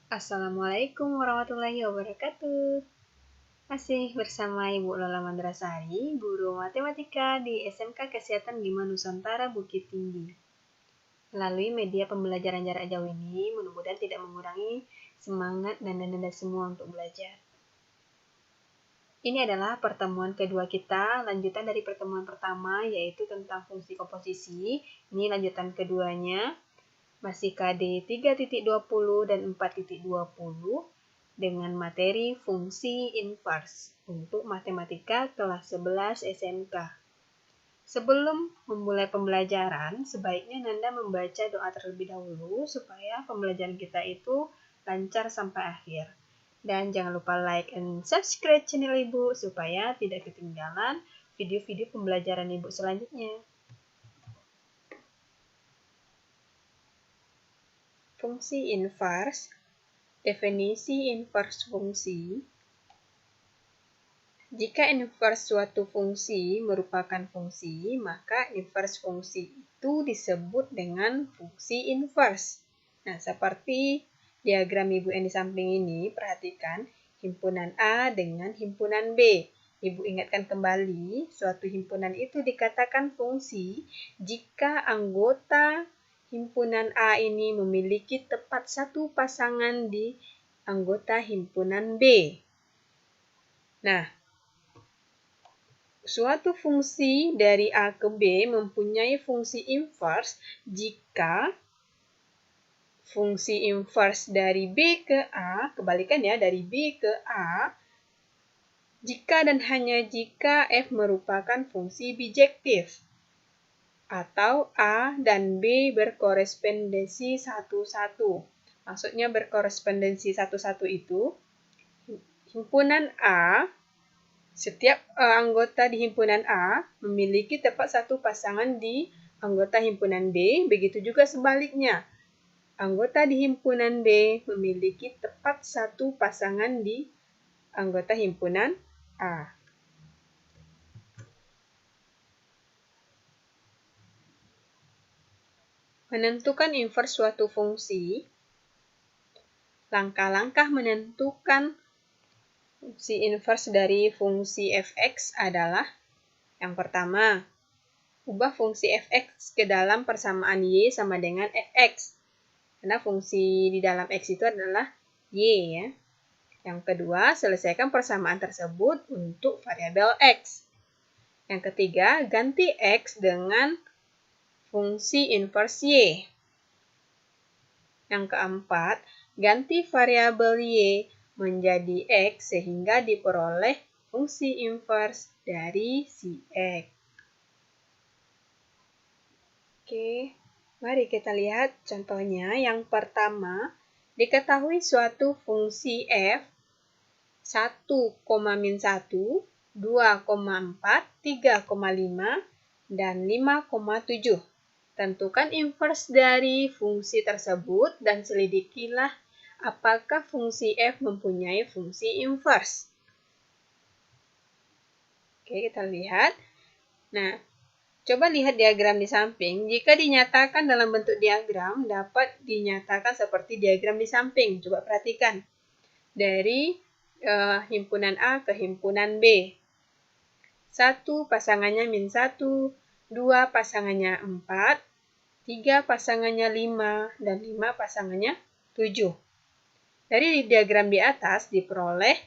Assalamualaikum warahmatullahi wabarakatuh. Masih bersama Ibu Lola Mandrasari, guru matematika di SMK Kesehatan Bima Nusantara Bukit Tinggi. Melalui media pembelajaran jarak jauh ini, mudah-mudahan tidak mengurangi semangat dan Anda semua untuk belajar. Ini adalah pertemuan kedua kita, lanjutan dari pertemuan pertama, yaitu tentang fungsi komposisi. Ini lanjutan keduanya. Masih KD 3.20 dan 4.20 dengan materi fungsi inverse untuk matematika kelas 11 SMK. Sebelum memulai pembelajaran, sebaiknya Nanda membaca doa terlebih dahulu supaya pembelajaran kita itu lancar sampai akhir. Dan jangan lupa like and subscribe channel Ibu supaya tidak ketinggalan video-video pembelajaran Ibu selanjutnya. Fungsi inverse. Definisi inverse fungsi. Jika inverse suatu fungsi merupakan fungsi, maka inverse fungsi itu disebut dengan fungsi inverse. Nah, seperti diagram Ibu yang di samping ini, perhatikan himpunan A dengan himpunan B. Ibu ingatkan kembali, suatu himpunan itu dikatakan fungsi jika anggota himpunan A ini memiliki tepat satu pasangan di anggota himpunan B. Nah, suatu fungsi dari A ke B mempunyai fungsi inverse jika fungsi inverse dari B ke A, kebalikan ya, dari B ke A, jika dan hanya jika F merupakan fungsi bijektif. Atau A dan B berkorespondensi satu-satu. Maksudnya berkorespondensi satu-satu itu, himpunan A, setiap anggota di himpunan A memiliki tepat satu pasangan di anggota himpunan B, begitu juga sebaliknya. Anggota di himpunan B memiliki tepat satu pasangan di anggota himpunan A. Menentukan inverse suatu fungsi. Langkah-langkah menentukan fungsi inverse dari fungsi fx adalah yang pertama, ubah fungsi fx ke dalam persamaan y sama dengan fx. Karena fungsi di dalam x itu adalah y ya. Yang kedua, selesaikan persamaan tersebut untuk variabel x. Yang ketiga, ganti x dengan fungsi inverse y. Yang keempat, ganti variabel y menjadi x sehingga diperoleh fungsi inverse dari si x. Oke, mari kita lihat contohnya. Yang pertama, diketahui suatu fungsi f 1, min 1, 2,4, 3,5, dan 5,7. Tentukan inverse dari fungsi tersebut dan selidikilah apakah fungsi f mempunyai fungsi inverse. Oke, kita lihat. Nah, coba lihat diagram di samping. Jika dinyatakan dalam bentuk diagram, dapat dinyatakan seperti diagram di samping. Coba perhatikan. Dari himpunan A ke himpunan B. 1 pasangannya min 1, 2 pasangannya 4, 3 pasangannya 5, dan 5 pasangannya 7. Dari diagram di atas diperoleh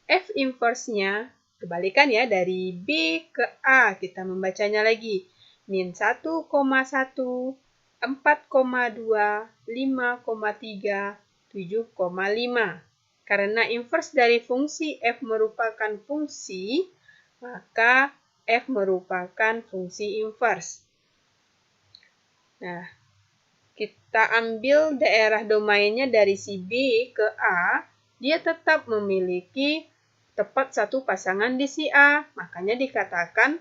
F inverse-nya, kebalikan ya, dari B ke A, kita membacanya lagi. Min 1,1, 4,2, 5,3, 7,5. Karena inverse dari fungsi F merupakan fungsi, maka F merupakan fungsi inverse. Nah, kita ambil daerah domainnya dari si B ke A, dia tetap memiliki tepat satu pasangan di si A. Makanya dikatakan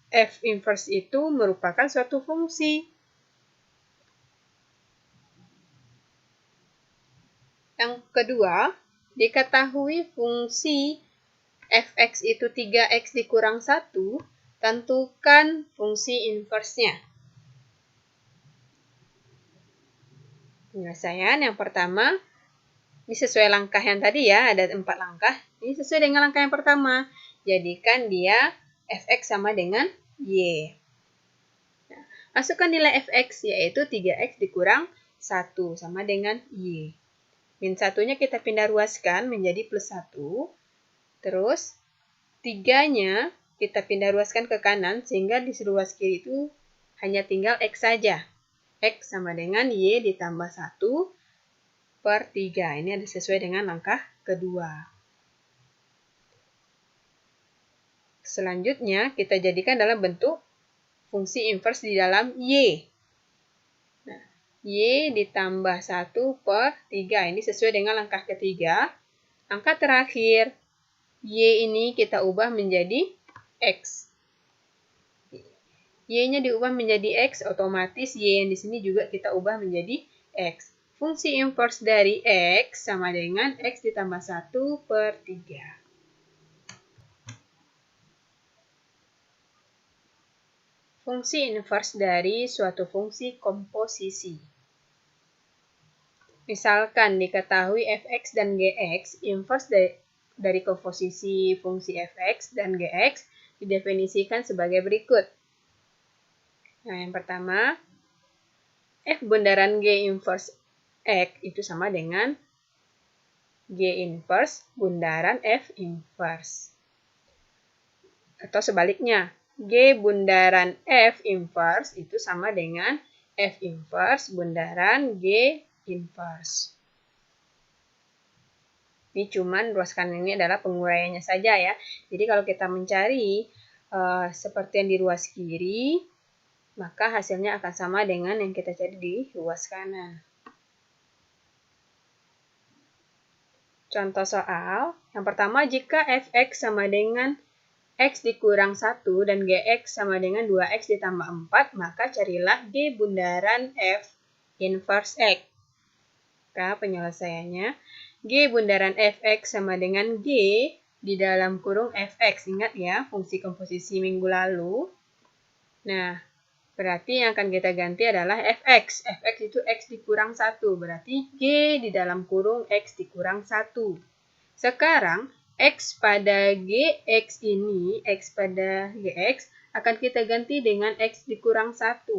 F inverse itu merupakan suatu fungsi. Yang kedua, diketahui fungsi fx itu 3x dikurang 1, tentukan fungsi inverse-nya. Penyelesaian yang pertama, ini sesuai langkah yang tadi ya, ada 4 langkah. Ini sesuai dengan langkah yang pertama. Jadikan dia fx sama dengan y. Nah, masukkan nilai fx, yaitu 3x dikurang 1 sama dengan y. Min 1-nya kita pindah ruaskan menjadi plus 1. Terus 3-nya kita pindah ruaskan ke kanan, sehingga di ruas kiri itu hanya tinggal x saja. X sama dengan Y ditambah 1/3. Ini ada sesuai dengan langkah kedua. Selanjutnya, kita jadikan dalam bentuk fungsi inverse di dalam Y. Nah, Y ditambah 1/3. Ini sesuai dengan langkah ketiga. Angka terakhir, Y ini kita ubah menjadi X. Y-nya diubah menjadi X, otomatis Y yang di sini juga kita ubah menjadi X. Fungsi inverse dari X sama dengan X ditambah 1/3. Fungsi inverse dari suatu fungsi komposisi. Misalkan diketahui fx dan gx, inverse dari komposisi fungsi fx dan gx didefinisikan sebagai berikut. Nah, yang pertama, F bundaran G inverse X itu sama dengan G inverse bundaran F inverse. Atau sebaliknya, G bundaran F inverse itu sama dengan F inverse bundaran G inverse. Ini cuman ruaskan ini adalah penguraiannya saja ya. Jadi kalau kita mencari seperti yang di ruas kiri, maka hasilnya akan sama dengan yang kita cari di ruas kanan. Contoh soal, yang pertama, jika fx sama dengan x dikurang 1 dan gx sama dengan 2x ditambah 4, maka carilah g bundaran f inverse x. Maka penyelesaiannya, g bundaran fx sama dengan g di dalam kurung fx. Ingat ya, fungsi komposisi minggu lalu. Nah, berarti yang akan kita ganti adalah fx. Fx itu x dikurang 1. Berarti g di dalam kurung x dikurang 1. Sekarang, x pada gx ini, x pada gx, akan kita ganti dengan x dikurang 1.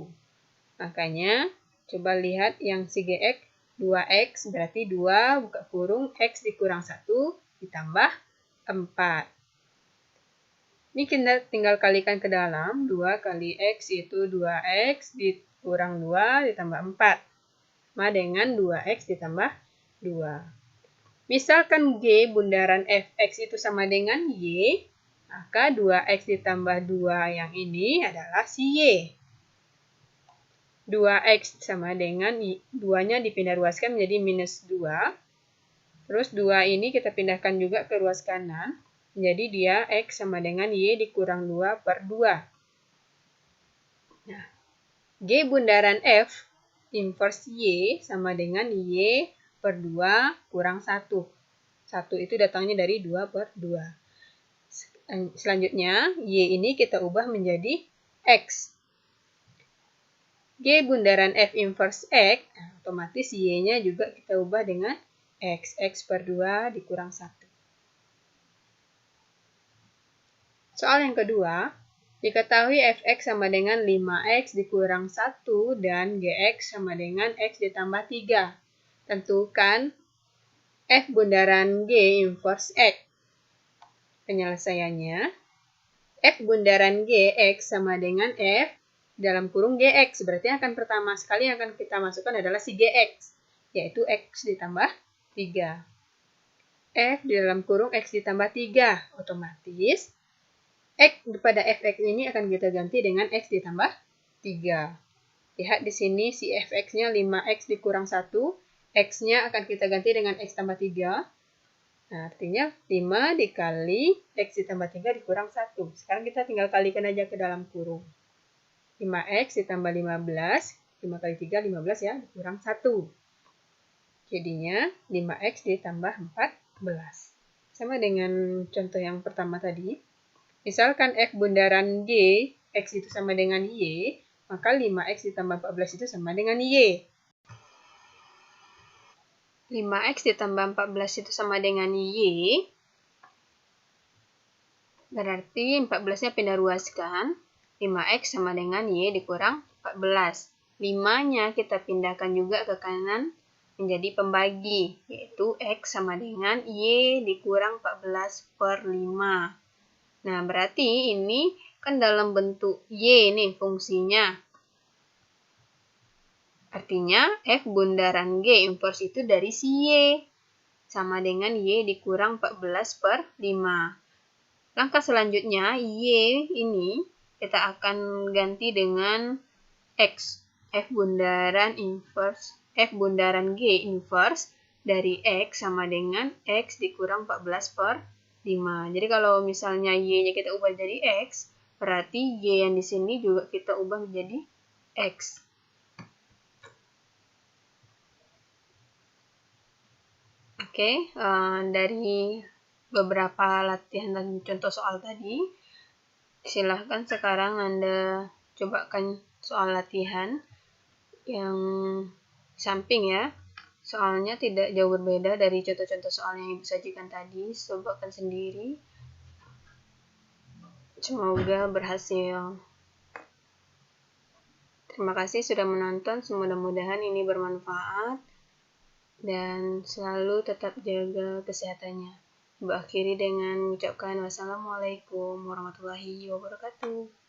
Makanya, coba lihat yang si gx, 2x, berarti 2 buka kurung x dikurang 1 ditambah 4. Ini kita tinggal kalikan ke dalam, 2 kali X itu 2X dikurang 2 ditambah 4. Sama dengan 2X ditambah 2. Misalkan G bundaran Fx itu sama dengan Y, maka 2X ditambah 2 yang ini adalah si Y. 2X sama dengan 2-nya dipindah ruaskan menjadi minus 2. Terus 2 ini kita pindahkan juga ke ruas kanan. Jadi dia X sama dengan Y dikurang 2/2. Nah, G bundaran F inverse Y sama dengan Y per 2 kurang 1. 1 itu datangnya dari 2/2. Selanjutnya, Y ini kita ubah menjadi X. G bundaran F inverse X, otomatis Y-nya juga kita ubah dengan X. X per 2 dikurang 1. Soal yang kedua, diketahui fx sama dengan 5x dikurang 1 dan gx sama dengan x ditambah 3. Tentukan f bundaran g inverse x. Penyelesaiannya, f bundaran gx sama dengan f dalam kurung gx. Berarti akan pertama sekali yang akan kita masukkan adalah si gx, yaitu x ditambah 3. F di dalam kurung x ditambah 3. Otomatis X pada fx ini akan kita ganti dengan X ditambah 3. Lihat di sini si fx-nya 5X dikurang 1. X-nya akan kita ganti dengan X tambah 3. Nah, artinya 5 dikali X ditambah 3 dikurang 1. Sekarang kita tinggal kalikan aja ke dalam kurung. 5X ditambah 15. 5 kali 3, 15 ya, dikurang 1. Jadinya 5X ditambah 14. Sama dengan contoh yang pertama tadi. Misalkan F bundaran G, X itu sama dengan Y, maka 5X ditambah 14 itu sama dengan Y. 5X ditambah 14 itu sama dengan Y. Berarti 14-nya pindah ruaskan. 5X sama dengan Y dikurang 14. 5-nya kita pindahkan juga ke kanan menjadi pembagi, yaitu X sama dengan Y dikurang 14 per 5. Nah, berarti ini kan dalam bentuk Y nih fungsinya. Artinya F bundaran G inverse itu dari si Y. Sama dengan Y dikurang 14 per 5. Langkah selanjutnya, Y ini kita akan ganti dengan X. F bundaran G inverse dari X sama dengan X dikurang 14 per 5. Jadi kalau misalnya Y-nya kita ubah jadi X, berarti Y yang di sini juga kita ubah menjadi X. Oke, dari beberapa latihan dan contoh soal tadi, silahkan sekarang Anda cobakan soal latihan yang samping ya. Soalnya tidak jauh berbeda dari contoh-contoh soal yang Ibu sajikan tadi. Cobakan sendiri. Semoga berhasil. Terima kasih sudah menonton. Mudah-mudahan ini bermanfaat. Dan selalu tetap jaga kesehatannya. Ibu akhiri dengan mengucapkan wassalamualaikum warahmatullahi wabarakatuh.